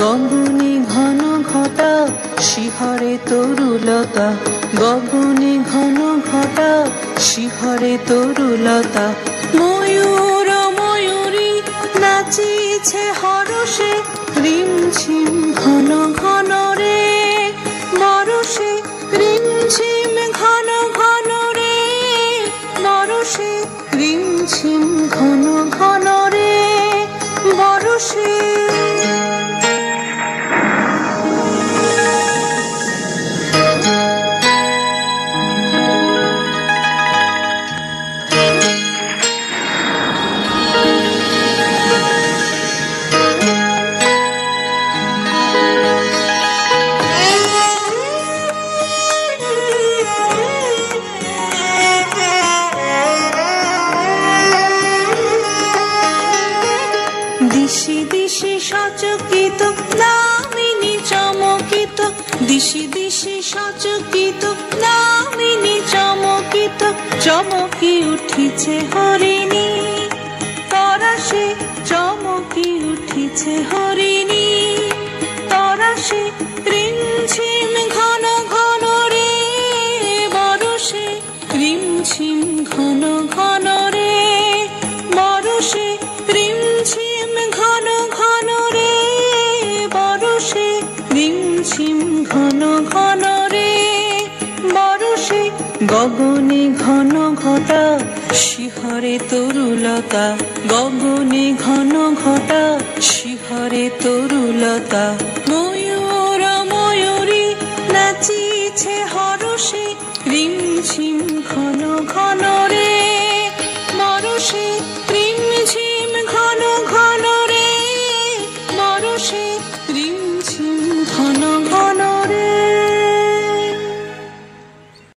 গগনে ঘন ঘটা শিহরে তরুলতা, গগনে ঘন ঘটা শিহরে তরুলতা। ময়ূর ময়ূরী নাচিছে হরষে, রিমঝিম ঘন ঘন রে বরষে, রিমঝিম ঘন ঘন রে বরষে, রিমঝিম ঘন ঘন রে বরষে। দিশি দিশি সচকিত দামিনী চমকিত, দিশি দিশি সচকিত দামিনী চমকিত, চমকি উঠিছে হরিণী তরাসে, চমকি উঠিছে হরিণী তরাসে। রিমঝিম ঘন ঘন রে বরষে, রিমঝিম ঘন ঘন রে বরষে, রিমঝিম ঘন ঘন রে বরষে, রিমঝিম ঘন ঘন রে বরষে। গগনে ঘন ঘটা শিহরে তরুলতা, গগনে ঘন ঘটা শিহরে তরুলতা। ময়ূর ময়ূরী নাচিছে হরষে, রিমঝিম ঘন ঘন রে বরষে।